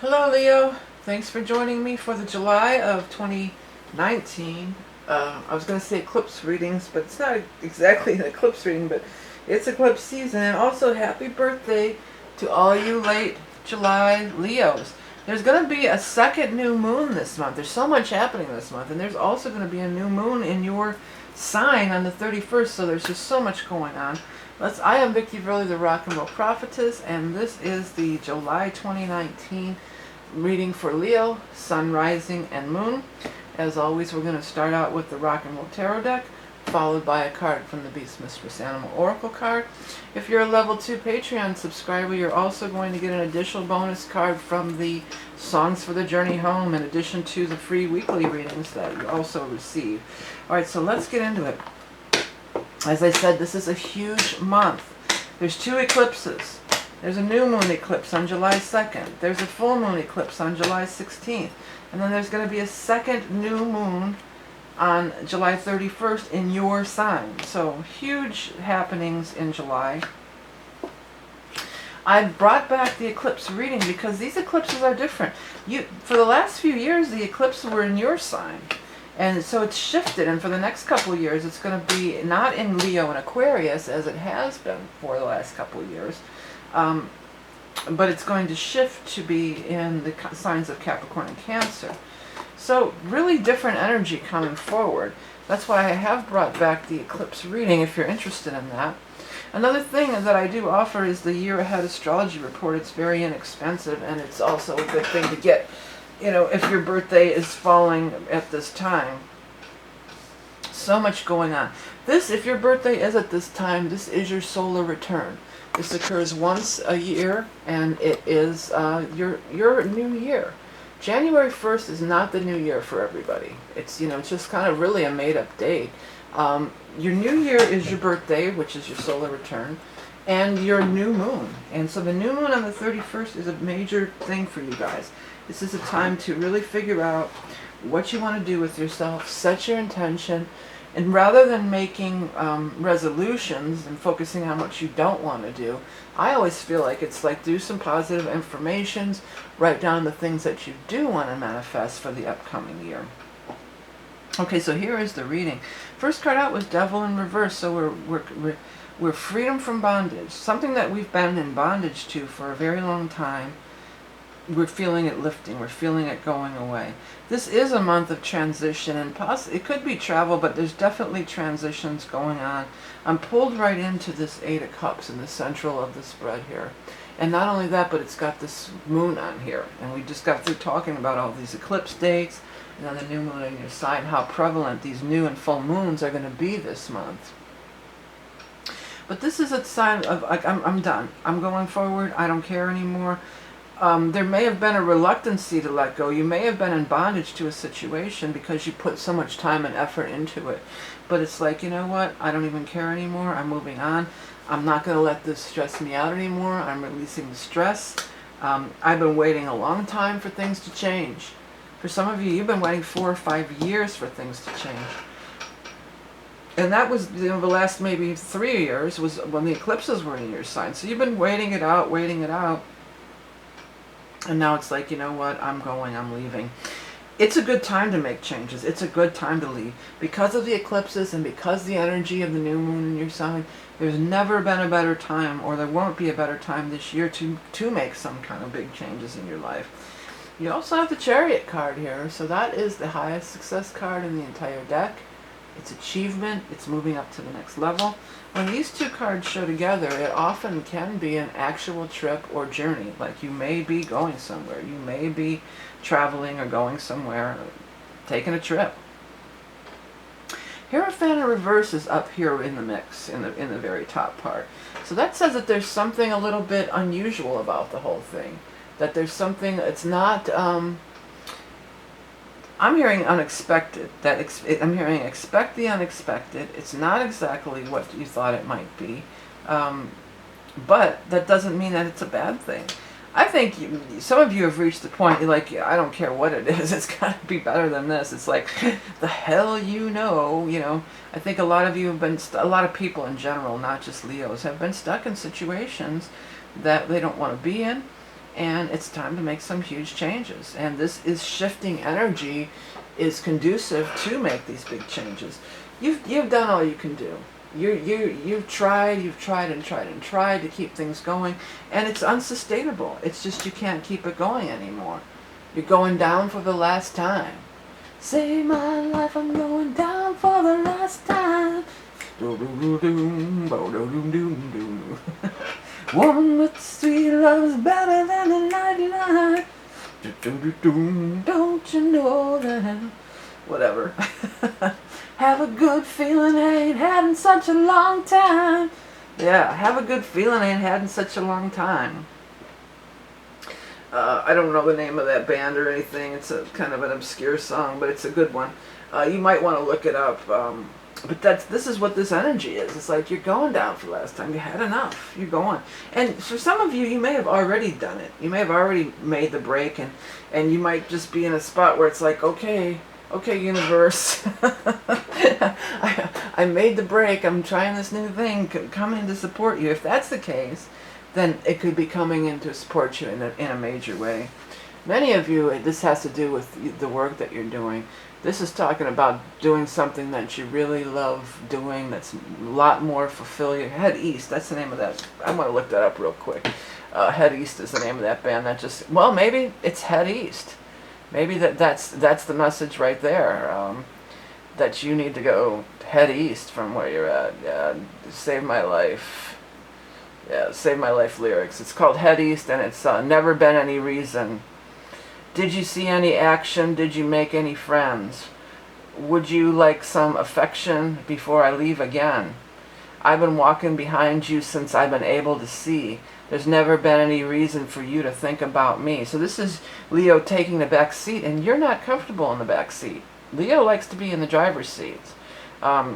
Hello Leo, thanks for joining me for the July of 2019. I was going to say eclipse readings, but it's not exactly an eclipse reading, but it's eclipse season. And also happy birthday to all you late July Leos. There's going to be a second new moon this month. There's so much happening this month, and there's also going to be a new moon in your sign on the 31st, so there's just so much going on. I am Vickie, the Rock and Roll Prophetess, and this is the July 2019 reading for Leo, Sun, Rising, and Moon. As always, we're going to start out with the Rock and Roll Tarot deck, followed by a card from the Beast Mistress Animal Oracle card. If you're a level 2 Patreon subscriber, you're also going to get an additional bonus card from the Songs for the Journey Home, in addition to the free weekly readings that you also receive. Alright, so let's get into it. As I said, this is a huge month. There's 2 eclipses. There's a new moon eclipse on July 2nd. There's a full moon eclipse on July 16th. And then there's going to be a second new moon on July 31st in your sign. So huge happenings in July. I brought back the eclipse reading because these eclipses are different. For the last few years, the eclipses were in your sign. And so it's shifted, and for the next couple of years, it's going to be not in Leo and Aquarius, as it has been for the last couple of years, but it's going to shift to be in the signs of Capricorn and Cancer. So really different energy coming forward. That's why I have brought back the eclipse reading, if you're interested in that. Another thing that I do offer is the year ahead astrology report. It's very inexpensive, and it's also a good thing to get, you know, if your birthday is falling at this time. So much going on. This, if your birthday is at this time, this is your solar return. This occurs once a year, and it is your new year. January 1st is not the new year for everybody. It's, you know, it's just kind of really a made-up date. Your new year is your birthday, which is your solar return, and your new moon. And so the new moon on the 31st is a major thing for you guys. This is a time to really figure out what you want to do with yourself, set your intention, and rather than making resolutions and focusing on what you don't want to do, I always feel like it's like do some positive affirmations, write down the things that you do want to manifest for the upcoming year. Okay, so here is the reading. First card out was Devil in Reverse, so we're freedom from bondage, something that we've been in bondage to for a very long time. We're feeling it lifting. We're feeling it going away. This is a month of transition, and it could be travel, but there's definitely transitions going on. I'm pulled right into this 8 of Cups in the central of the spread here. And not only that, but it's got this moon on here. And we just got through talking about all these eclipse dates, and then the new moon in your sign, how prevalent these new and full moons are going to be this month. But this is a sign of, like, I'm done. I'm going forward. I don't care anymore. There may have been a reluctancy to let go. You may have been in bondage to a situation because you put so much time and effort into it. But it's like, you know what? I don't even care anymore. I'm moving on. I'm not going to let this stress me out anymore. I'm releasing the stress. I've been waiting a long time for things to change. For some of you, you've been waiting 4 or 5 years for things to change. And that was, you know, the last maybe 3 years was when the eclipses were in your sign. So you've been waiting it out, waiting it out. And now it's like, you know what, I'm going, I'm leaving. It's a good time to make changes. It's a good time to leave. Because of the eclipses and because the energy of the new moon in your sign, there's never been a better time, or there won't be a better time this year to make some kind of big changes in your life. You also have the Chariot card here, so that is the highest success card in the entire deck. It's achievement, it's moving up to the next level. When these 2 cards show together, it often can be an actual trip or journey. Like you may be going somewhere, you may be traveling or going somewhere, taking a trip. Hierophant in Reverse is up here in the mix, in the very top part. So that says that there's something a little bit unusual about the whole thing. That there's something, it's not, I'm hearing unexpected. I'm hearing expect the unexpected. It's not exactly what you thought it might be. But that doesn't mean that it's a bad thing. I think some of you have reached the point, you're like, I don't care what it is, it's got to be better than this. It's like, the hell you know. I think a lot of you have been, a lot of people in general, not just Leos, have been stuck in situations that they don't want to be in. and it's time to make some huge changes. And this is shifting energy is conducive to make these big changes. You've done all you can do. You've tried and tried to keep things going, and it's unsustainable. It's just you can't keep it going anymore. You're going down for the last time. Save my life, I'm going down for the last time. One with sweet love is better than the 99. Don't you know that? Whatever. Have a good feeling I ain't had in such a long time. Yeah, have a good feeling I ain't had in such a long time. I don't know the name of that band or anything. It's a kind of an obscure song, but it's a good one. You might want to look it up. But this is what this energy is. It's like you're going down for the last time. You had enough. You're going. And for some of you, you may have already done it. You may have already made the break, and you might just be in a spot where it's like, okay, universe, I made the break. I'm trying this new thing, coming to support you. If that's the case, then it could be coming in to support you in a major way. Many of you, this has to do with the work that you're doing. This is talking about doing something that you really love doing, that's a lot more fulfilling. Head East, that's the name of that. I'm going to look that up real quick. Head East is the name of that band. That just, well, maybe it's Head East. Maybe that's the message right there. That you need to go head east from where you're at. Yeah, Save My Life. Yeah, Save My Life lyrics. It's called Head East, and it's Never Been Any Reason. Did you see any action? Did you make any friends? Would you like some affection before I leave again? I've been walking behind you since I've been able to see. There's never been any reason for you to think about me. So this is Leo taking the back seat, and you're not comfortable in the back seat. Leo likes to be in the driver's seat.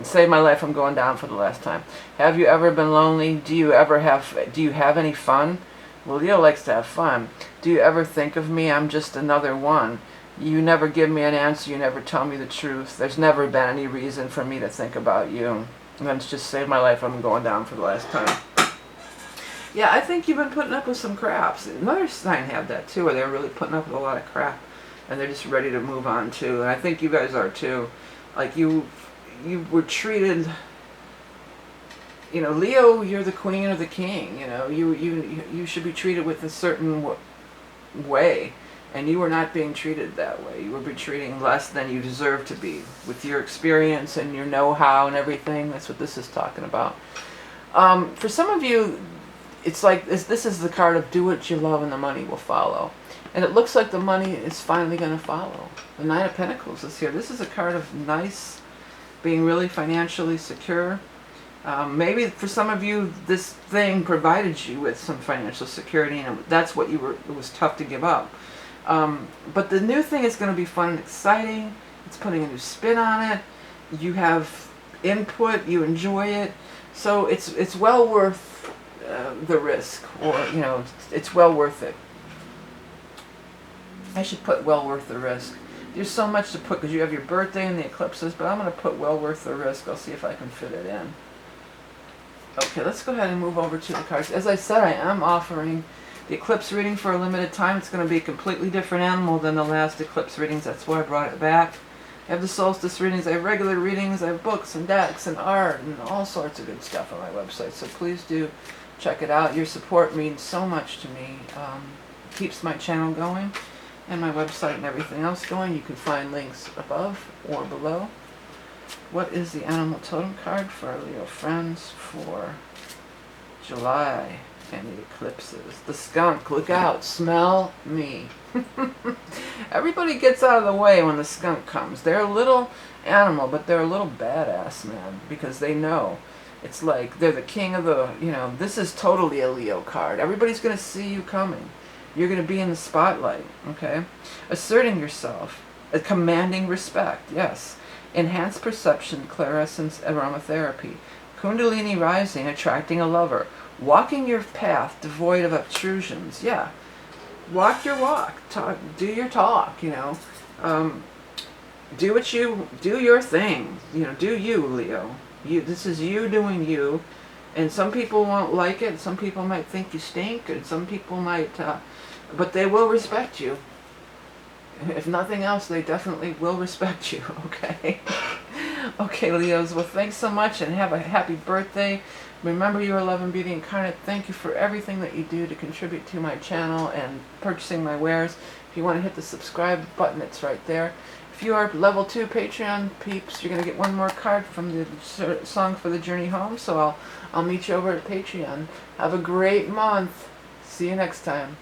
Save my life, I'm going down for the last time. Have you ever been lonely? Do you have any fun? Well, Leo likes to have fun. Do you ever think of me? I'm just another one. You never give me an answer. You never tell me the truth. There's never been any reason for me to think about you. And then it's just save my life, I'm going down for the last time. Yeah, I think you've been putting up with some craps. Another sign had that too, where they're really putting up with a lot of crap, and they're just ready to move on too. And I think you guys are too. Like you were treated. You know, Leo, you're the queen or the king. You know, you should be treated with a certain way, and you were not being treated that way. You were being treated less than you deserve to be, with your experience and your know-how and everything. That's what this is talking about. For some of you, it's like this is the card of do what you love and the money will follow. And it looks like the money is finally going to follow. The Nine of Pentacles is here. This is a card of nice, being really financially secure. Maybe for some of you, this thing provided you with some financial security, and that's what it was tough to give up. But the new thing is going to be fun and exciting. It's putting a new spin on it. You have input. You enjoy it. So it's well worth the risk, or it's well worth it. I should put well worth the risk. There's so much to put because you have your birthday and the eclipses, but I'm going to put well worth the risk. I'll see if I can fit it in. Okay, let's go ahead and move over to the cards. As I said, I am offering the eclipse reading for a limited time. It's going to be a completely different animal than the last eclipse readings. That's why I brought it back. I have the solstice readings, I have regular readings, I have books and decks and art and all sorts of good stuff on my website. So please do check it out. Your support means so much to me. It keeps my channel going and my website and everything else going. You can find links above or below. What is the animal totem card for our Leo friends for July and the eclipses? The skunk. Look out. Smell me. Everybody gets out of the way when the skunk comes. They're a little animal, but they're a little badass, man, because they know. It's like they're the king of the, this is totally a Leo card. Everybody's going to see you coming. You're going to be in the spotlight, okay? Asserting yourself. Commanding respect, yes. Enhanced perception, clairessence, aromatherapy. Kundalini rising, attracting a lover. Walking your path devoid of obtrusions, yeah. Walk your walk. Talk. Do your talk, do your thing. Do you, Leo. This is you doing you. And some people won't like it. Some people might think you stink. And some people might But they will respect you. If nothing else, they definitely will respect you, okay? Okay, Leos, well, thanks so much and have a happy birthday. Remember, you are love and beauty incarnate. Thank you for everything that you do to contribute to my channel and purchasing my wares. If you want to hit the subscribe button, it's right there. If you are level 2 Patreon peeps, you're going to get one more card from the Song for the Journey Home, so I'll meet you over at Patreon. Have a great month. See you next time.